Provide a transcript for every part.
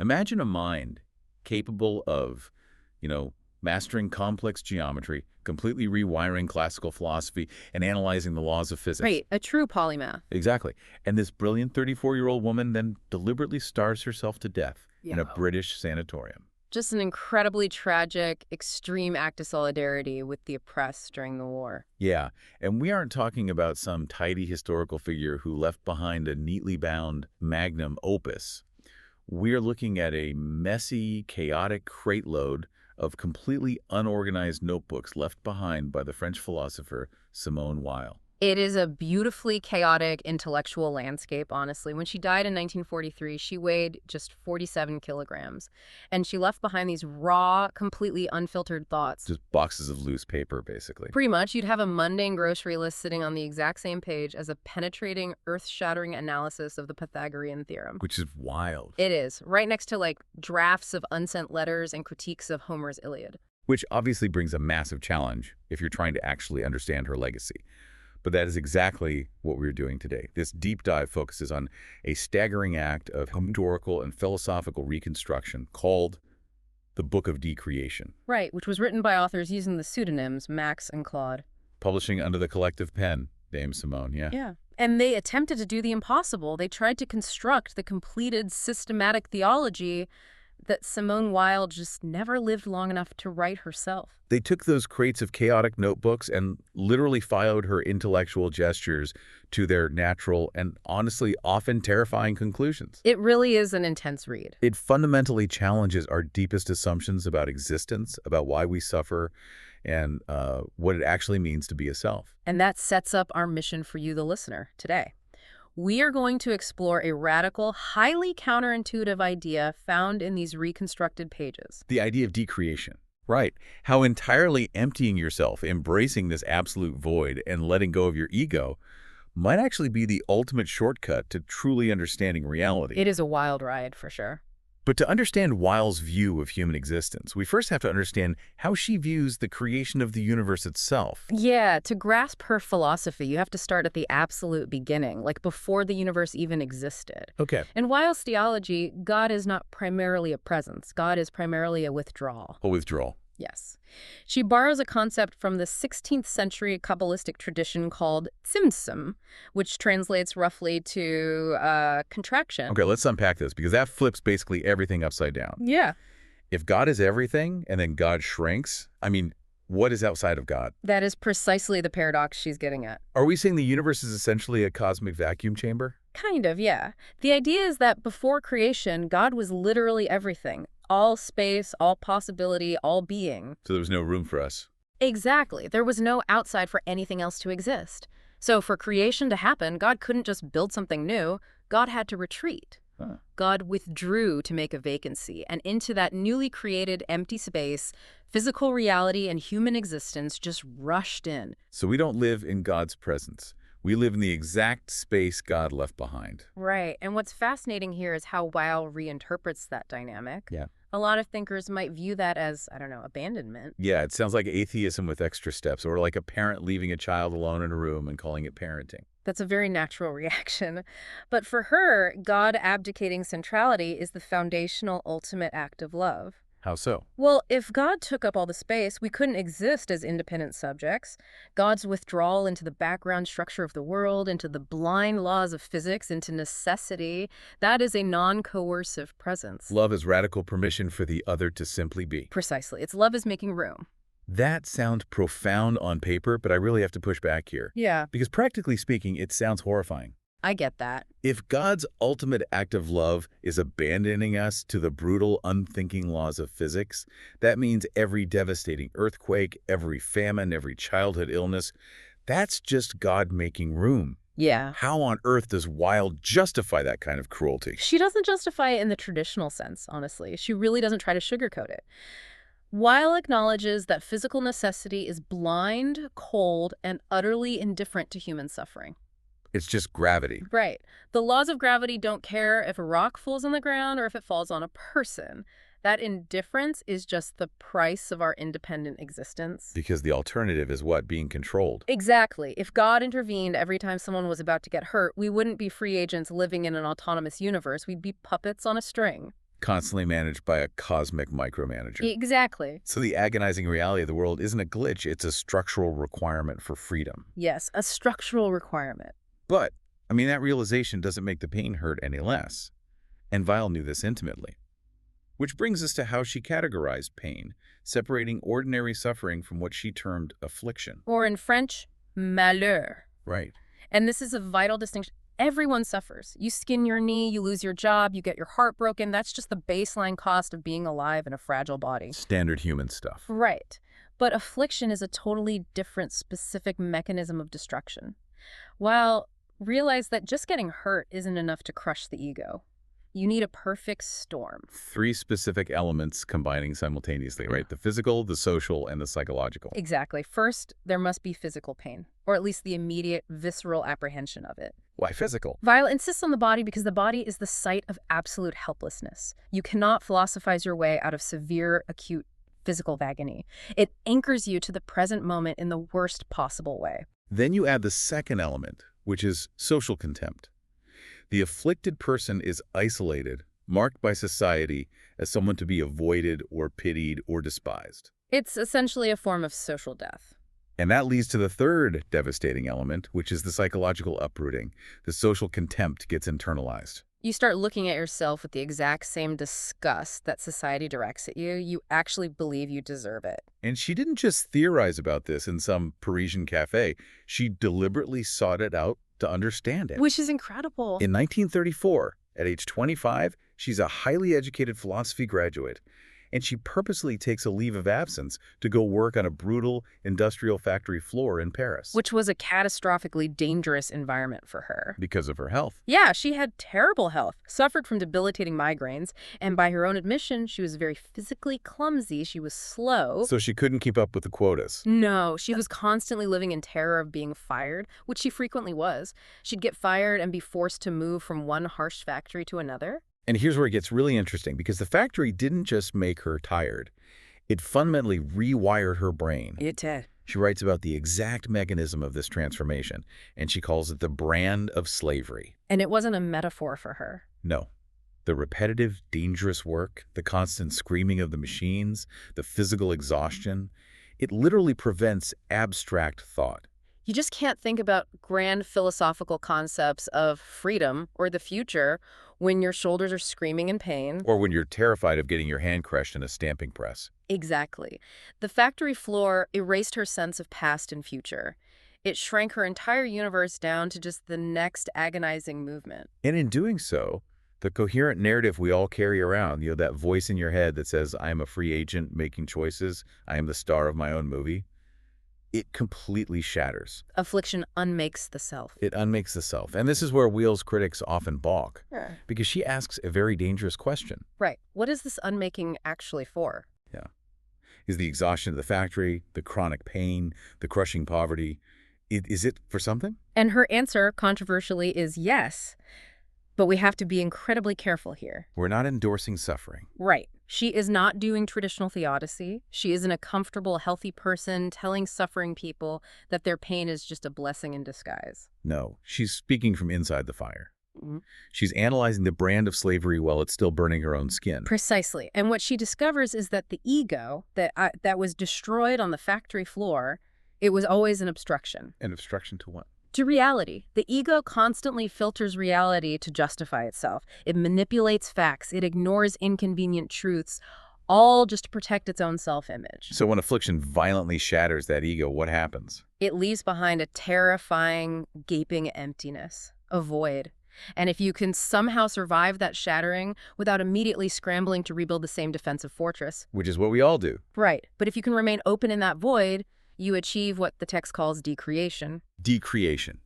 Imagine a mind capable of, mastering complex geometry, completely rewiring classical philosophy, and analyzing the laws of physics. Right, a true polymath. Exactly. And this brilliant 34-year-old woman then deliberately starves herself to death in a British sanatorium. Just an incredibly tragic, extreme act of solidarity with the oppressed during the war. Yeah, and we aren't talking about some tidy historical figure who left behind a neatly bound magnum opus. We're looking at a messy, chaotic crate load of completely unorganized notebooks left behind by the French philosopher Simone Weil. It is a beautifully chaotic intellectual landscape, honestly. When she died in 1943, she weighed just 47 kilograms, and she left behind these raw, completely unfiltered thoughts. Just boxes of loose paper, basically. Pretty much, you'd have a mundane grocery list sitting on the exact same page as a penetrating, earth-shattering analysis of the Pythagorean theorem. Which is wild. It is, right next to, like, drafts of unsent letters and critiques of Homer's Iliad. Which obviously brings a massive challenge if you're trying to actually understand her legacy. But that is exactly what we're doing today. This deep dive focuses on a staggering act of historical and philosophical reconstruction called the Book of Decreation. Right, which was written by authors using the pseudonyms Max and Claude. Publishing under the collective pen, Dame Simone, yeah. Yeah. And they attempted to do the impossible. They tried to construct the completed systematic theology that Simone Weil just never lived long enough to write herself. They took those crates of chaotic notebooks and literally followed her intellectual gestures to their natural and honestly often terrifying conclusions. It really is an intense read. It fundamentally challenges our deepest assumptions about existence, about why we suffer, and what it actually means to be a self. And that sets up our mission for you, the listener, today. We are going to explore a radical, highly counterintuitive idea found in these reconstructed pages. The idea of decreation. Right. How entirely emptying yourself, embracing this absolute void, and letting go of your ego might actually be the ultimate shortcut to truly understanding reality. It is a wild ride, for sure. But to understand Weil's view of human existence, we first have to understand how she views the creation of the universe itself. Yeah, to grasp her philosophy, you have to start at the absolute beginning, like before the universe even existed. Okay. In Weil's theology, God is not primarily a presence. God is primarily a withdrawal. A withdrawal. Yes. She borrows a concept from the 16th century Kabbalistic tradition called tzimtzum, which translates roughly to contraction. Okay, let's unpack this, because that flips basically everything upside down. Yeah. If God is everything and then God shrinks, what is outside of God? That is precisely the paradox she's getting at. Are we saying the universe is essentially a cosmic vacuum chamber? Kind of, yeah. The idea is that before creation, God was literally everything. All space, all possibility, all being. So there was no room for us. Exactly. There was no outside for anything else to exist. So for creation to happen, God couldn't just build something new. God had to retreat. Huh. God withdrew to make a vacancy, and into that newly created empty space, physical reality and human existence just rushed in. So we don't live in God's presence. We live in the exact space God left behind. Right. And what's fascinating here is how Weil reinterprets that dynamic. Yeah. A lot of thinkers might view that as, abandonment. Yeah, it sounds like atheism with extra steps, or like a parent leaving a child alone in a room and calling it parenting. That's a very natural reaction. But for her, God abdicating centrality is the foundational ultimate act of love. How so? Well, if God took up all the space, we couldn't exist as independent subjects. God's withdrawal into the background structure of the world, into the blind laws of physics, into necessity, that is a non-coercive presence. Love is radical permission for the other to simply be. Precisely. It's love is making room. That sounds profound on paper, but I really have to push back here. Yeah. Because practically speaking, it sounds horrifying. I get that. If God's ultimate act of love is abandoning us to the brutal, unthinking laws of physics, that means every devastating earthquake, every famine, every childhood illness, that's just God making room. Yeah. How on earth does Weil justify that kind of cruelty? She doesn't justify it in the traditional sense, honestly. She really doesn't try to sugarcoat it. Weil acknowledges that physical necessity is blind, cold, and utterly indifferent to human suffering. It's just gravity. Right. The laws of gravity don't care if a rock falls on the ground or if it falls on a person. That indifference is just the price of our independent existence. Because the alternative is what? Being controlled. Exactly. If God intervened every time someone was about to get hurt, we wouldn't be free agents living in an autonomous universe. We'd be puppets on a string. constantly managed by a cosmic micromanager. Exactly. So the agonizing reality of the world isn't a glitch, it's a structural requirement for freedom. Yes, a structural requirement. But, I mean, that realization doesn't make the pain hurt any less. And Weil knew this intimately. Which brings us to how she categorized pain, separating ordinary suffering from what she termed affliction. Or in French, malheur. Right. And this is a vital distinction. Everyone suffers. You skin your knee, you lose your job, you get your heart broken. That's just the baseline cost of being alive in a fragile body. Standard human stuff. Right. But affliction is a totally different, specific mechanism of destruction. Weil realized that just getting hurt isn't enough to crush the ego. You need a perfect storm. 3 specific elements combining simultaneously, right? The physical, the social, and the psychological. Exactly. First, there must be physical pain, or at least the immediate, visceral apprehension of it. Why physical? Weil insists on the body because the body is the site of absolute helplessness. You cannot philosophize your way out of severe, acute physical agony. It anchors you to the present moment in the worst possible way. Then you add the second element, which is social contempt. The afflicted person is isolated, marked by society as someone to be avoided or pitied or despised. It's essentially a form of social death. And that leads to the third devastating element, which is the psychological uprooting. The social contempt gets internalized. You start looking at yourself with the exact same disgust that society directs at you. You actually believe you deserve it. And she didn't just theorize about this in some Parisian cafe. She deliberately sought it out to understand it. Which is incredible. In 1934, at age 25, she's a highly educated philosophy graduate, and she purposely takes a leave of absence to go work on a brutal industrial factory floor in Paris. Which was a catastrophically dangerous environment for her. Because of her health. Yeah, she had terrible health, suffered from debilitating migraines, and by her own admission, she was very physically clumsy. She was slow. So she couldn't keep up with the quotas. No, she was constantly living in terror of being fired, which she frequently was. She'd get fired and be forced to move from one harsh factory to another. And here's where it gets really interesting, because the factory didn't just make her tired. It fundamentally rewired her brain. It did. She writes about the exact mechanism of this transformation, and she calls it the brand of slavery. And it wasn't a metaphor for her. No. The repetitive, dangerous work, the constant screaming of the machines, the physical exhaustion, it literally prevents abstract thought. You just can't think about grand philosophical concepts of freedom or the future when your shoulders are screaming in pain. Or when you're terrified of getting your hand crushed in a stamping press. Exactly. The factory floor erased her sense of past and future. It shrank her entire universe down to just the next agonizing movement. And in doing so, the coherent narrative we all carry around, that voice in your head that says, I am a free agent making choices, I am the star of my own movie, it completely shatters. Affliction unmakes the self. It unmakes the self. And this is where Weil's critics often balk, Yeah. because she asks a very dangerous question. Right. What is this unmaking actually for? Yeah. Is the exhaustion of the factory, the chronic pain, the crushing poverty, is it for something? And her answer, controversially, is yes. But we have to be incredibly careful here. We're not endorsing suffering. Right. She is not doing traditional theodicy. She isn't a comfortable, healthy person telling suffering people that their pain is just a blessing in disguise. No, she's speaking from inside the fire. Mm-hmm. She's analyzing the brand of slavery while it's still burning her own skin. Precisely. And what she discovers is that the ego that was destroyed on the factory floor, it was always an obstruction. An obstruction to what? To reality. The ego constantly filters reality to justify itself. It manipulates facts. It ignores inconvenient truths, all just to protect its own self-image. So when affliction violently shatters that ego, what happens? It leaves behind a terrifying, gaping emptiness, a void. And if you can somehow survive that shattering without immediately scrambling to rebuild the same defensive fortress. Which is what we all do. Right. But if you can remain open in that void, you achieve what the text calls decreation. Decreation.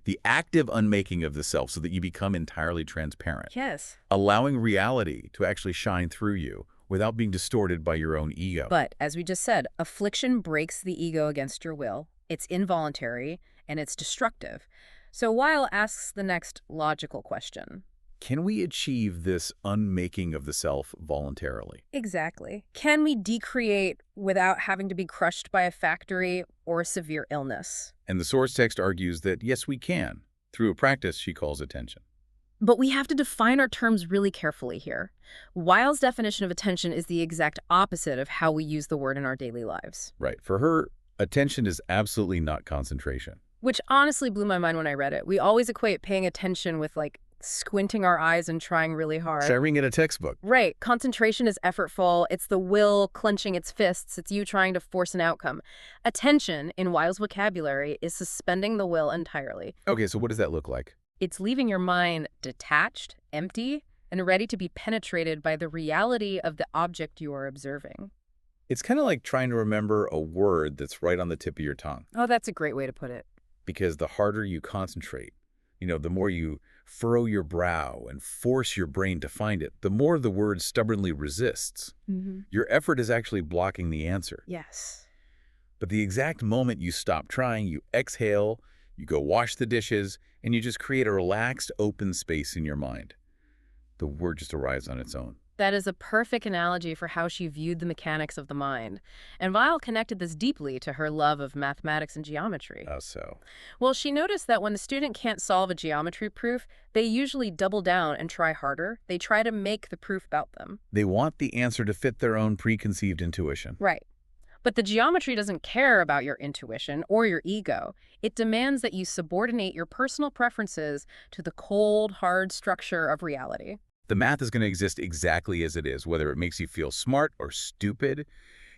The active unmaking of the self so that you become entirely transparent. Yes. Allowing reality to actually shine through you without being distorted by your own ego. But, as we just said, affliction breaks the ego against your will. It's involuntary, and it's destructive. So Weil asks the next logical question. Can we achieve this unmaking of the self voluntarily? Exactly. Can we decreate without having to be crushed by a factory or a severe illness? And the source text argues that yes, we can, through a practice she calls attention. But we have to define our terms really carefully here. Weil's definition of attention is the exact opposite of how we use the word in our daily lives. Right. For her, attention is absolutely not concentration. Which honestly blew my mind when I read it. We always equate paying attention with, like, squinting our eyes and trying really hard. Sharing in a textbook. Right. Concentration is effortful. It's the will clenching its fists. It's you trying to force an outcome. Attention, in Weil's vocabulary, is suspending the will entirely. Okay, so what does that look like? It's leaving your mind detached, empty, and ready to be penetrated by the reality of the object you are observing. It's kind of like trying to remember a word that's right on the tip of your tongue. Oh, that's a great way to put it. Because the harder you concentrate, the more you furrow your brow and force your brain to find it, the more the word stubbornly resists. Your effort is actually blocking the answer. Yes. But the exact moment you stop trying, you exhale, you go wash the dishes, and you just create a relaxed, open space in your mind. The word just arrives on its own. That is a perfect analogy for how she viewed the mechanics of the mind. And Weil connected this deeply to her love of mathematics and geometry. How so? Well, she noticed that when the student can't solve a geometry proof, they usually double down and try harder. They try to make the proof about them. They want the answer to fit their own preconceived intuition. Right. But the geometry doesn't care about your intuition or your ego. It demands that you subordinate your personal preferences to the cold, hard structure of reality. The math is going to exist exactly as it is, whether it makes you feel smart or stupid.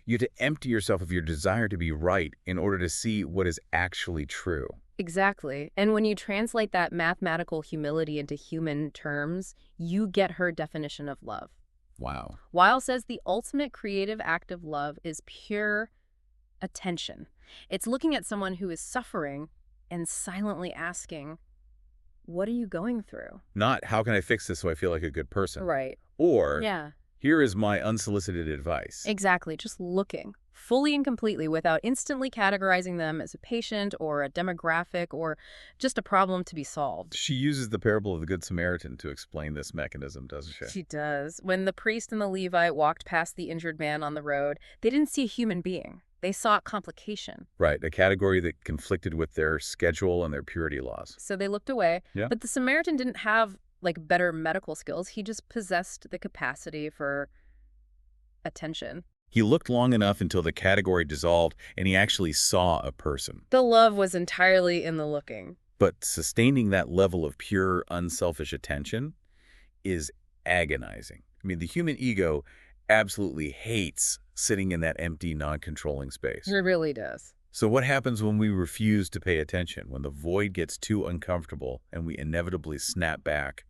You have to empty yourself of your desire to be right in order to see what is actually true. Exactly. And when you translate that mathematical humility into human terms, you get her definition of love. Wow. Weil says the ultimate creative act of love is pure attention. It's looking at someone who is suffering and silently asking, what are you going through? Not, how can I fix this so I feel like a good person? Right. Or, Yeah. here is my unsolicited advice. Exactly. Just looking fully and completely without instantly categorizing them as a patient or a demographic or just a problem to be solved. She uses the parable of the Good Samaritan to explain this mechanism, doesn't she? She does. When the priest and the Levite walked past the injured man on the road, they didn't see a human being. They saw complication. Right, a category that conflicted with their schedule and their purity laws. So they looked away. Yeah. But the Samaritan didn't have, like, better medical skills. He just possessed the capacity for attention. He looked long enough until the category dissolved and he actually saw a person. The love was entirely in the looking. But sustaining that level of pure, unselfish attention is agonizing. I mean, the human ego absolutely hates sitting in that empty, non-controlling space. It really does. So what happens when we refuse to pay attention, when the void gets too uncomfortable and we inevitably snap back,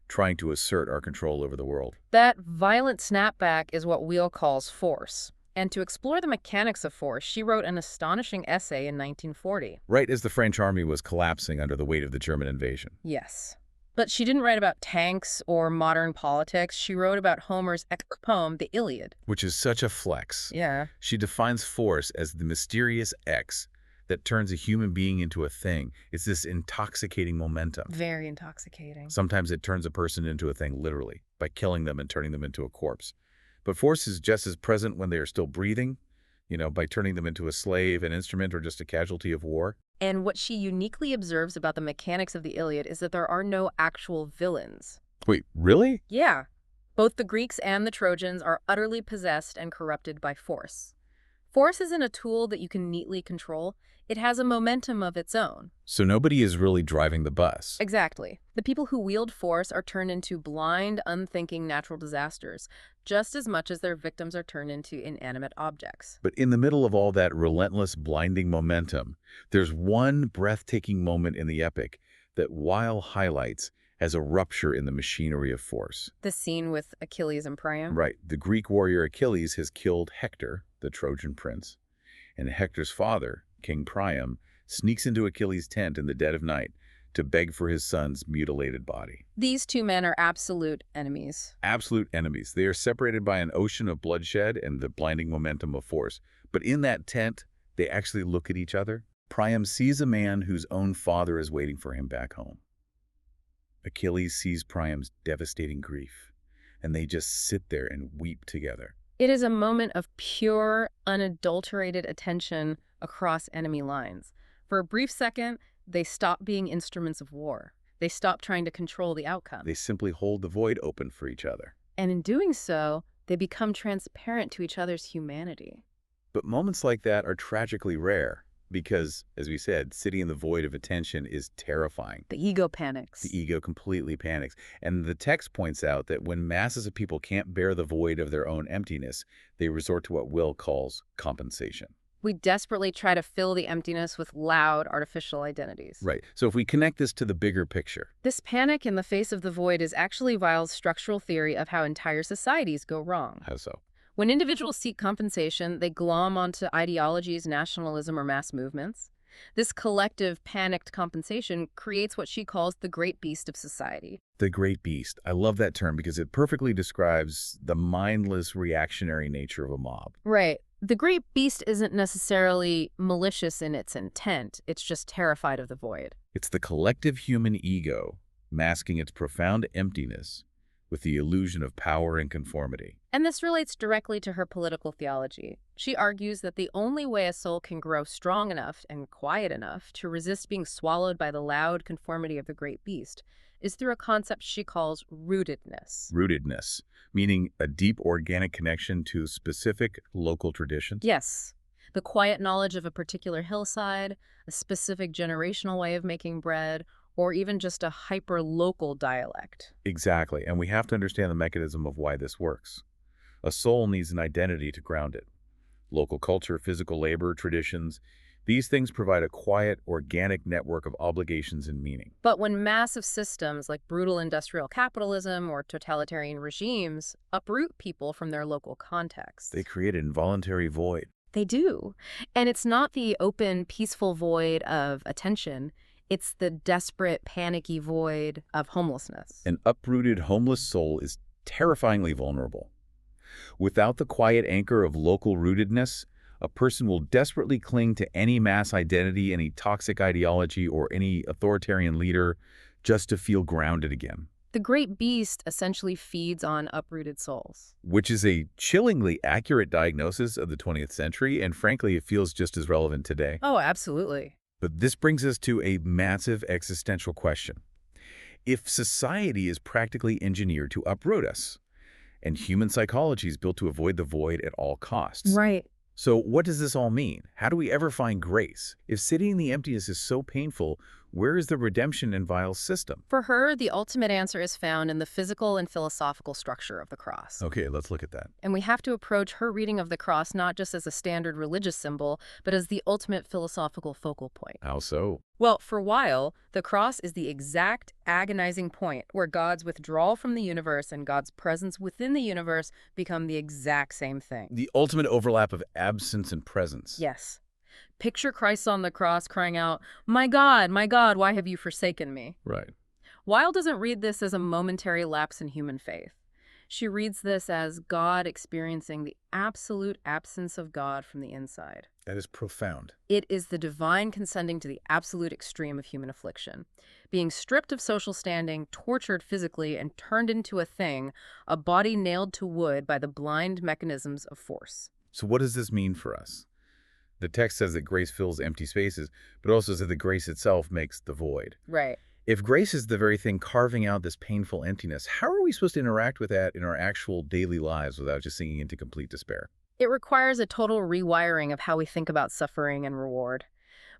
trying to assert our control over the world? That violent snapback is what Weil calls force. And to explore the mechanics of force, she wrote an astonishing essay in 1940. Right as the French army was collapsing under the weight of the German invasion. Yes. But she didn't write about tanks or modern politics. She wrote about Homer's epic poem, The Iliad. Which is such a flex. Yeah. She defines force as the mysterious X that turns a human being into a thing. It's this intoxicating momentum. Very intoxicating. Sometimes it turns a person into a thing literally, by killing them and turning them into a corpse. But force is just as present when they are still breathing, by turning them into a slave, an instrument, or just a casualty of war. And what she uniquely observes about the mechanics of the Iliad is that there are no actual villains. Wait, really? Yeah. Both the Greeks and the Trojans are utterly possessed and corrupted by force. Force isn't a tool that you can neatly control. It has a momentum of its own. So nobody is really driving the bus. Exactly. The people who wield force are turned into blind, unthinking natural disasters, just as much as their victims are turned into inanimate objects. But in the middle of all that relentless, blinding momentum, there's one breathtaking moment in the epic that Weil highlights as a rupture in the machinery of force. The scene with Achilles and Priam? Right. The Greek warrior Achilles has killed Hector, the Trojan prince, and Hector's father, King Priam, sneaks into Achilles' tent in the dead of night to beg for his son's mutilated body. These two men are absolute enemies. Absolute enemies. They are separated by an ocean of bloodshed and the blinding momentum of force. But in that tent, they actually look at each other. Priam sees a man whose own father is waiting for him back home. Achilles sees Priam's devastating grief, and they just sit there and weep together. It is a moment of pure, unadulterated attention across enemy lines. For a brief second, they stop being instruments of war. They stop trying to control the outcome. They simply hold the void open for each other. And in doing so, they become transparent to each other's humanity. But moments like that are tragically rare because, as we said, sitting in the void of attention is terrifying. The ego panics. The ego completely panics. And the text points out that when masses of people can't bear the void of their own emptiness, they resort to what Will calls compensation. We desperately try to fill the emptiness with loud, artificial identities. Right. So if we connect this to the bigger picture. This panic in the face of the void is actually Weil's structural theory of how entire societies go wrong. How so? When individuals seek compensation, they glom onto ideologies, nationalism, or mass movements. This collective, panicked compensation creates what she calls the great beast of society. The great beast. I love that term because it perfectly describes the mindless, reactionary nature of a mob. Right. The great beast isn't necessarily malicious in its intent. It's just terrified of the void. It's the collective human ego masking its profound emptiness with the illusion of power and conformity. And this relates directly to her political theology. She argues that the only way a soul can grow strong enough and quiet enough to resist being swallowed by the loud conformity of the great beast is through a concept she calls rootedness. Rootedness, meaning a deep organic connection to specific local traditions? Yes, the quiet knowledge of a particular hillside, a specific generational way of making bread, or even just a hyper-local dialect. Exactly, and we have to understand the mechanism of why this works. A soul needs an identity to ground it. Local culture, physical labor, traditions, these things provide a quiet, organic network of obligations and meaning. But when massive systems like brutal industrial capitalism or totalitarian regimes uproot people from their local context, They create an involuntary void. they do. And it's not the open, peaceful void of attention. It's the desperate, panicky void of homelessness. An uprooted, homeless soul is terrifyingly vulnerable. Without the quiet anchor of local rootedness, a person will desperately cling to any mass identity, any toxic ideology, or any authoritarian leader just to feel grounded again. The great beast essentially feeds on uprooted souls. Which is a chillingly accurate diagnosis of the 20th century, and frankly, it feels just as relevant today. Oh, absolutely. But this brings us to a massive existential question. If society is practically engineered to uproot us, and human psychology is built to avoid the void at all costs, Right. so what does this all mean? How do we ever find grace? If sitting in the emptiness is so painful, where is the redemption in Weil's system? For her, the ultimate answer is found in the physical and philosophical structure of the cross. Okay, let's look at that. And we have to approach her reading of the cross not just as a standard religious symbol, but as the ultimate philosophical focal point. How so? Well, for Weil, the cross is the exact agonizing point where God's withdrawal from the universe and God's presence within the universe become the exact same thing. The ultimate overlap of absence and presence. Yes. Picture Christ on the cross crying out, my God, why have you forsaken me?" Right. Weil doesn't read this as a momentary lapse in human faith. She reads this as God experiencing the absolute absence of God from the inside. That is profound. It is the divine consenting to the absolute extreme of human affliction, being stripped of social standing, tortured physically, and turned into a thing, a body nailed to wood by the blind mechanisms of force. So what does this mean for us? The text says that grace fills empty spaces, but also says that grace itself makes the void. Right. If grace is the very thing carving out this painful emptiness, how are we supposed to interact with that in our actual daily lives without just sinking into complete despair? It requires a total rewiring of how we think about suffering and reward.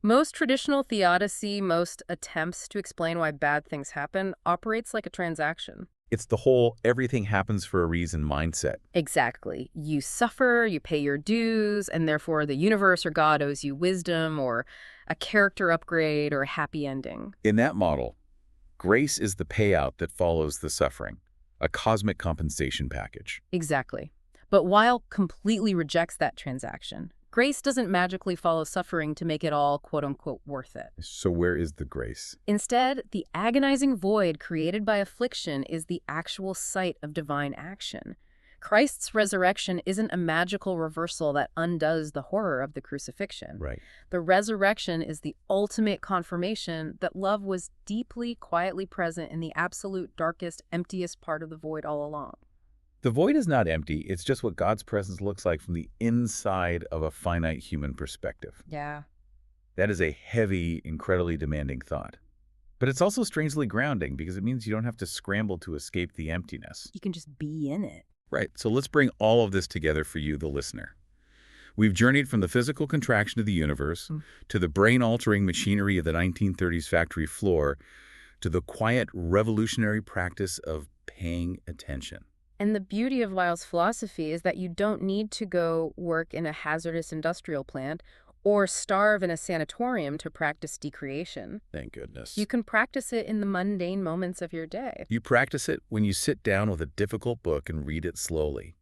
Most traditional theodicy, most attempts to explain why bad things happen, operates like a transaction. It's the whole everything happens for a reason mindset. Exactly. You suffer, you pay your dues, and therefore the universe or God owes you wisdom or a character upgrade or a happy ending. In that model, grace is the payout that follows the suffering, a cosmic compensation package. Exactly. But Weil completely rejects that transaction. Grace doesn't magically follow suffering to make it all quote-unquote worth it. So where is the grace? Instead, the agonizing void created by affliction is the actual site of divine action. Christ's resurrection isn't a magical reversal that undoes the horror of the crucifixion. Right. The resurrection is the ultimate confirmation that love was deeply, quietly present in the absolute darkest, emptiest part of the void all along. The void is not empty, it's just what God's presence looks like from the inside of a finite human perspective. Yeah. That is a heavy, incredibly demanding thought. But it's also strangely grounding because it means you don't have to scramble to escape the emptiness. You can just be in it. Right, so let's bring all of this together for you, the listener. We've journeyed from the physical contraction of the universe to the brain-altering machinery of the 1930s factory floor to the quiet, revolutionary practice of paying attention. And the beauty of Weil's philosophy is that you don't need to go work in a hazardous industrial plant or starve in a sanatorium to practice decreation. Thank goodness. You can practice it in the mundane moments of your day. You practice it when you sit down with a difficult book and read it slowly,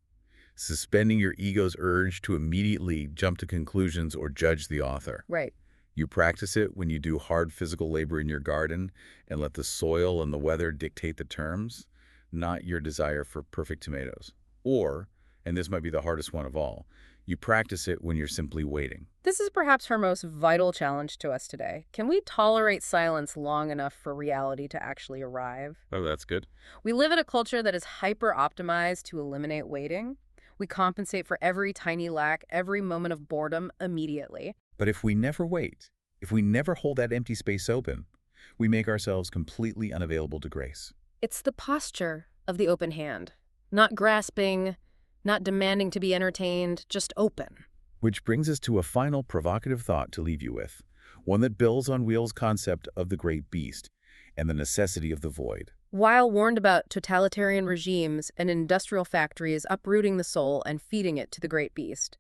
suspending your ego's urge to immediately jump to conclusions or judge the author. Right. You practice it when you do hard physical labor in your garden and let the soil and the weather dictate the terms, not your desire for perfect tomatoes. Or, and this might be the hardest one of all, you practice it when you're simply waiting. This is perhaps our most vital challenge to us today. Can we tolerate silence long enough for reality to actually arrive? Oh, that's good. We live in a culture that is hyper-optimized to eliminate waiting. We compensate for every tiny lack, every moment of boredom immediately. But if we never wait, if we never hold that empty space open, we make ourselves completely unavailable to grace. It's the posture of the open hand. Not grasping, not demanding to be entertained, just open. Which brings us to a final provocative thought to leave you with, one that builds on Weil's concept of the great beast and the necessity of the void. Weil warned about totalitarian regimes and industrial factories uprooting the soul and feeding it to the great beast.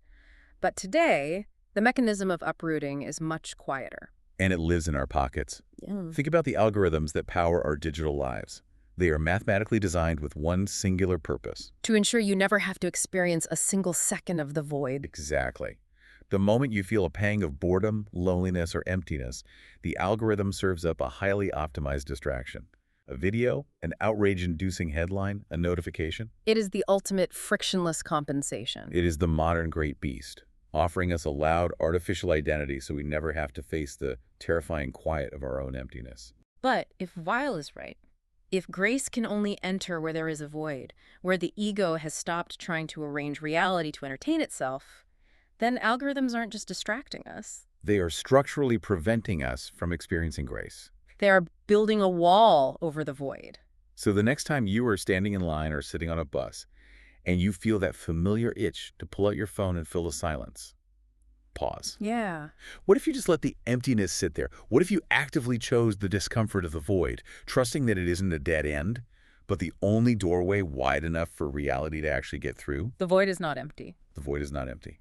But today, the mechanism of uprooting is much quieter. And it lives in our pockets. Yeah. Think about the algorithms that power our digital lives. They are mathematically designed with one singular purpose. To ensure you never have to experience a single second of the void. Exactly. The moment you feel a pang of boredom, loneliness, or emptiness, the algorithm serves up a highly optimized distraction. A video, an outrage-inducing headline, a notification. It is the ultimate frictionless compensation. It is the modern great beast, offering us a loud, artificial identity so we never have to face the terrifying quiet of our own emptiness. But if Weil is right, if grace can only enter where there is a void, where the ego has stopped trying to arrange reality to entertain itself, then algorithms aren't just distracting us. They are structurally preventing us from experiencing grace. They are building a wall over the void. So the next time you are standing in line or sitting on a bus, and you feel that familiar itch to pull out your phone and fill the silence, pause. Yeah. What if you just let the emptiness sit there? What if you actively chose the discomfort of the void, trusting that it isn't a dead end, but the only doorway wide enough for reality to actually get through? The void is not empty. The void is not empty.